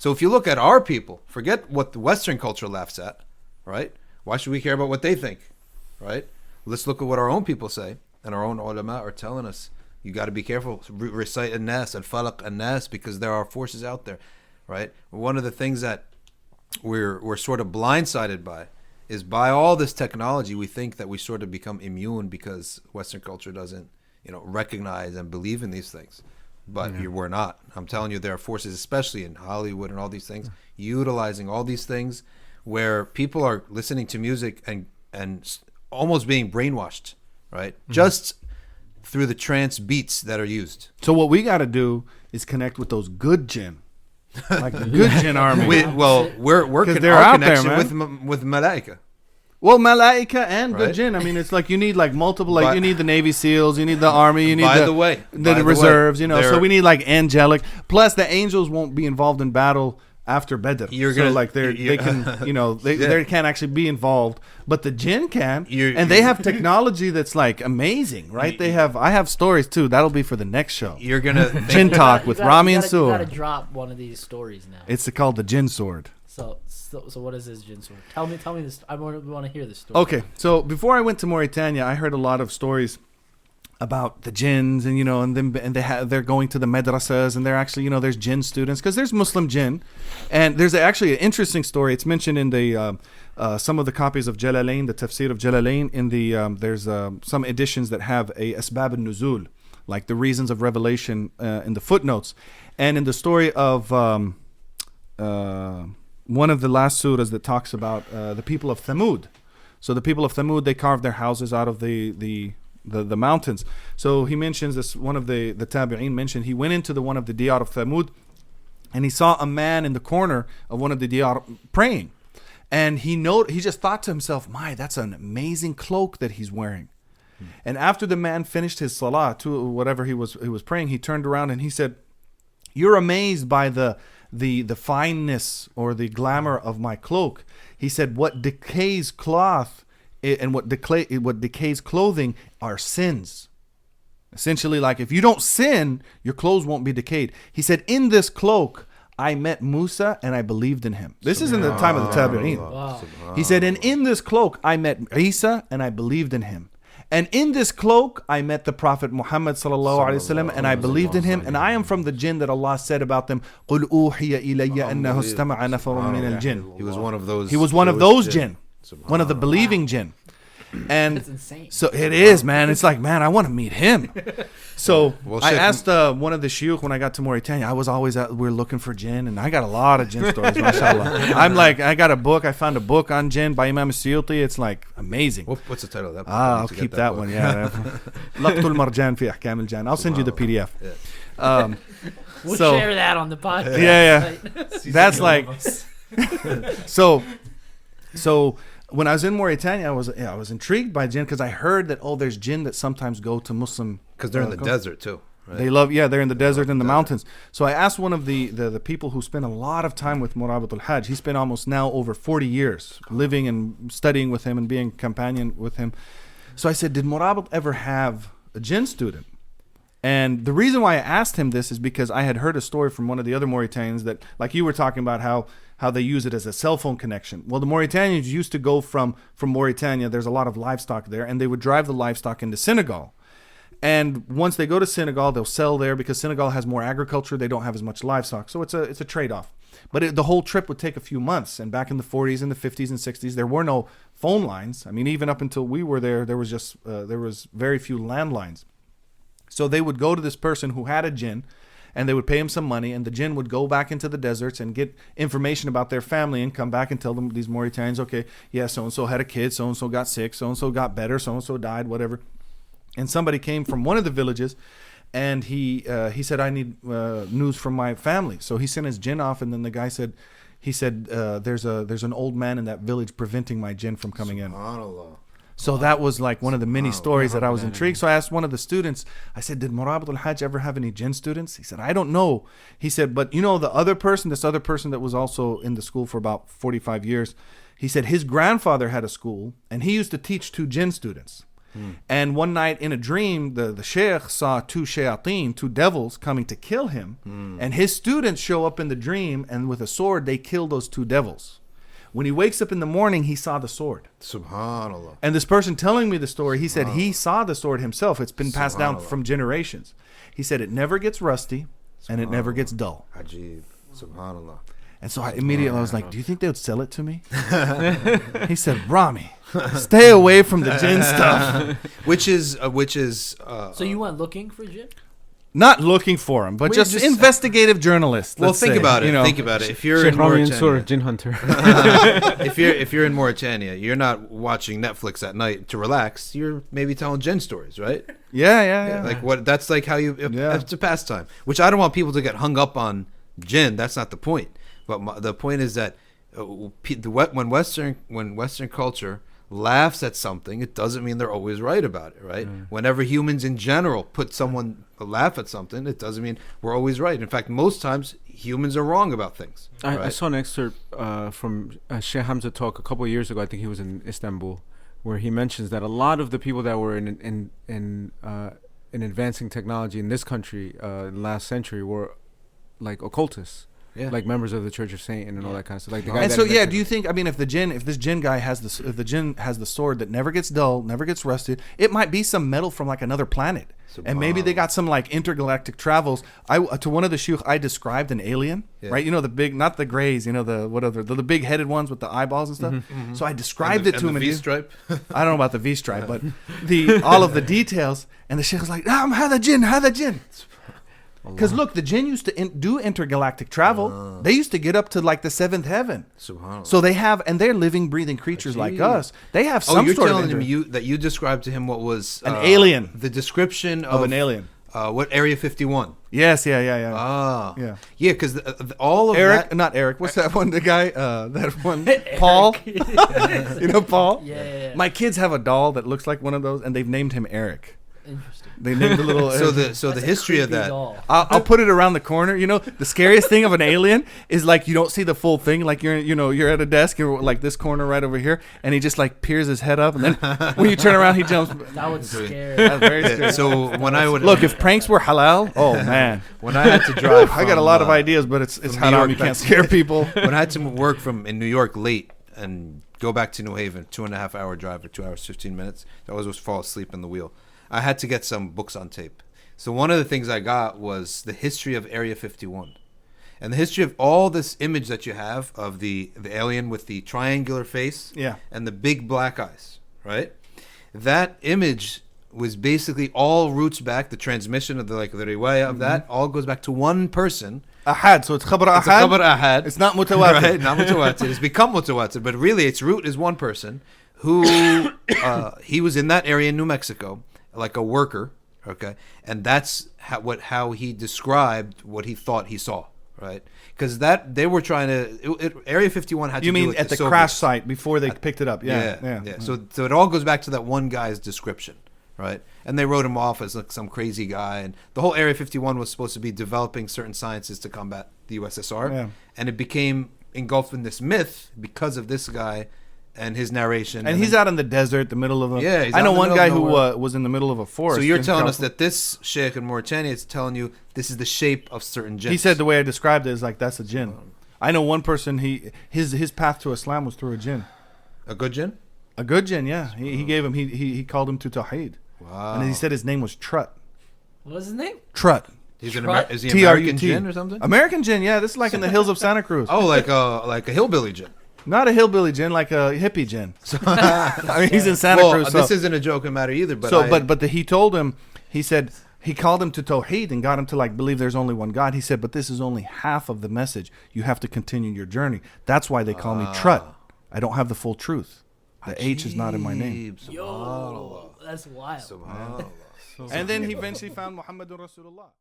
So if you look at our people, forget what the Western culture laughs at, right? Why should we care about what they think, right? Let's look at what our own people say, and our own ulama are telling us, you got to be careful. Recite an-nas, al-falaq, an-nas, because there are forces out there, right? One of the things that we're sort of blindsided by is by all this technology, we think that we sort of become immune because Western culture doesn't, recognize and believe in these things. But we're not. I'm telling you, there are forces, especially in Hollywood and all these things, utilizing all these things where people are listening to music and almost being brainwashed, right? Mm-hmm. Just through the trance beats that are used. So what we got to do is connect with those good jinn, like the good jinn army. We're connection with Malaika. Well, Malaika and good jinn. I mean, it's like you need like multiple, you need the Navy SEALs, you need the Army, you need the reserves, so we need like angelic. Plus, the angels won't be involved in battle after Badr. They can't actually be involved, but the jinn can, and they have technology that's like amazing, right? I have stories too. That'll be for the next show. You're gonna Jinn Talk with Rami Nsour. You gotta drop one of these stories now. It's called the Jinn Sword. So what is this Jinn Sword? Tell me this. I want to hear this story. Okay, so before I went to Mauritania, I heard a lot of stories about the jinns, and they're going to the madrasas, and they're actually, there's jinn students, because there's Muslim jinn, and there's actually an interesting story. It's mentioned in the some of the copies of Jalalain, the tafsir of Jalalain. In the there's some editions that have a asbab al-nuzul, like the reasons of revelation, in the footnotes, and in the story of one of the last surahs that talks about the people of Thamud. So the people of Thamud, they carved their houses out of the mountains. So he mentions this, one of the tabi'een mentioned, he went into one of the diyar of Thamud, and he saw a man in the corner of one of the diyar praying. And he just thought to himself, that's an amazing cloak that he's wearing. And after the man finished his salah, to whatever he was praying, he turned around and he said, you're amazed by the fineness or the glamour of my cloak. He said, what decays cloth and what decays clothing are sins. Essentially, like if you don't sin, your clothes won't be decayed. He said, in this cloak, I met Musa and I believed in him. This is in the time of the Tabi'een. Wow. He said, and in this cloak, I met Isa and I believed in him. And in this cloak, I met the Prophet Muhammad sallallahu alaihi wasallam, and I believed in him. And I am from the jinn that Allah said about them, قُلْ أُوحِيَ إِلَيَّ أَنَّهُ اسْتَمَعَ نَفَرٌ مِنَ الْجِنِّ. He was one of those. He was one of those jinn, one of the believing jinn. And that's insane. So it is, man. It's like, man, I want to meet him. So I asked one of the shuyukh when I got to Mauritania. I was always we're looking for jinn, and I got a lot of jinn stories, mashallah. I'm like, I got a book. I found a book on jinn by Imam Suyuti. It's like amazing. What's the title of that book? I'll keep that one. Yeah, Laqtul Marjan fi Ahkam al-Jan. I'll send you the PDF. Yeah. We'll share that on the podcast. Yeah. That's like so. When I was in Mauritania, I was intrigued by jinn because I heard that there's jinn that sometimes go to Muslim, because they're in the desert too. Right? They're in the desert and the mountains. So I asked one of the people who spent a lot of time with Murabit al-Hajj. He spent almost now over 40 years living and studying with him and being companion with him. So I said, did Murabit ever have a jinn student? And the reason why I asked him this is because I had heard a story from one of the other Mauritanians that, like you were talking about, how they use it as a cell phone connection. Well, the Mauritanians used to go from Mauritania. There's a lot of livestock there, and they would drive the livestock into Senegal. And once they go to Senegal, they'll sell there because Senegal has more agriculture. They don't have as much livestock, so it's a trade-off. But the whole trip would take a few months. And back in the 40s and the 50s and 60s, there were no phone lines. I mean, even up until we were there was very few landlines. So they would go to this person who had a jinn, and they would pay him some money, and the jinn would go back into the deserts and get information about their family and come back and tell them, these Mauritanians, okay, yeah, so-and-so had a kid, so-and-so got sick, so-and-so got better, so-and-so died, whatever. And somebody came from one of the villages, and he said, I need news from my family. So he sent his jinn off, and then the guy said, there's an old man in that village preventing my jinn from coming in. So that was like one of the many stories that I was intrigued. So I asked one of the students, I said, did Murabit al-Hajj ever have any jinn students? He said, I don't know. He said, but this other person that was also in the school for about 45 years, he said his grandfather had a school, and he used to teach 2 jinn students. And one night in a dream, the sheikh saw two shayateen, two devils, coming to kill him. And his students show up in the dream, and with a sword, they kill those two devils. When he wakes up in the morning, he saw the sword. Subhanallah. And this person telling me the story, he said he saw the sword himself. It's been passed down from generations. He said it never gets rusty and it never gets dull. Ajib. Subhanallah. And so I immediately was like, do you think they would sell it to me? He said, Rami, stay away from the jinn stuff. Which is So you went looking for jinn? Not looking for him, but just investigative journalist. Well, think about it. Think about it. If you're Shaykh in Rami Mauritania, Nsour, Jinn Hunter. if you're in Mauritania, you're not watching Netflix at night to relax. You're maybe telling jinn stories, right? Yeah. Like what? That's like how you. It's a pastime, which I don't want people to get hung up on jinn. That's not the point. But the point is that when Western culture laughs at something, it doesn't mean they're always right about it, right? Whenever humans in general laugh at something, it doesn't mean we're always right. In fact, most times humans are wrong about things. I saw an excerpt from Sheikh Hamza talk a couple of years ago. I think he was in Istanbul, where he mentions that a lot of the people that were in advancing technology in this country in the last century were like occultists. Yeah. Like members of the Church of Satan and all that kind of stuff. Like the guy and so, do you think? I mean, if this jinn guy has the jinn has the sword that never gets dull, never gets rusted, it might be some metal from like another planet, and maybe they got some like intergalactic travels. To one of the shuyukh, I described an alien, right? You know, the big, not the grays, you know, the big headed ones with the eyeballs and stuff. So I described it to him. The V-stripe. I don't know about the V-stripe, but all of the details. And the sheikh was like, "Hada jinn." Because look, the jinn used to do intergalactic travel. They used to get up to like the seventh heaven. So they have, and they're living, breathing creatures like us. They have some sort of. You're telling him that you described to him what was an alien. The description of an alien. What Area 51? Yes, yeah. Because all of Eric, that. not Eric. What's that one? The guy, that one, Paul. You know Paul? Yeah. My kids have a doll that looks like one of those, and they've named him Eric. Interesting. They named the little. So the history of that. I'll put it around the corner. You know, the scariest thing of an alien is like you don't see the full thing. Like you're at a desk, you're like this corner right over here, and he just like peers his head up, and then when you turn around, he jumps. That would scare. That's very scary. So when I would look, if pranks were halal, oh man, when I had to drive, I got a lot of ideas, but it's haram. You can't scare people. When I had to work in New York late and go back to New Haven, 2.5 hour drive or 2 hours 15 minutes, I always was fall asleep in the wheel. I had to get some books on tape. So one of the things I got was the history of Area 51. And the history of all this image that you have of the alien with the triangular face and the big black eyes, right? That image was basically all roots back, the transmission of the riwayah of that, all goes back to one person. Ahad, so it's khabar ahad. It's a khabar ahad. It's not mutawatir. Right, not mutawatir. It's become mutawatir, but really its root is one person who, he was in that area in New Mexico, like a worker, okay, and that's how he described what he thought he saw, right? Because they were trying to Area 51 had to. You mean do with at the Soviets. Crash site before they picked it up? Yeah. So it all goes back to that one guy's description, right? And they wrote him off as like some crazy guy, and the whole Area 51 was supposed to be developing certain sciences to combat the USSR, and it became engulfed in this myth because of this guy. And his narration, and he's out in the desert, the middle of a. Yeah, I know one guy who was in the middle of a forest. So you're telling us that this sheikh in Mauritania is telling you this is the shape of certain jinns. He said the way I described it is like that's a jinn. I know one person. His path to Islam was through a jinn. A good jinn? A good jinn, yeah. He gave him. He called him to Tawheed. Wow. And he said his name was Trut. What was his name? Trut. Is he American jinn or something? American jinn, yeah. This is like in the hills of Santa Cruz. Oh, like a hillbilly jinn. Not a hillbilly jinn, like a hippie jinn. I mean, he's in Santa Cruz. This isn't a joking matter either. But he told him, he said, he called him to Tawheed and got him to like believe there's only one God. He said, but this is only half of the message. You have to continue your journey. That's why they call me Trut. I don't have the full truth. The H is not in my name. Yo, that's wild. And then he eventually found Muhammadun Rasulullah.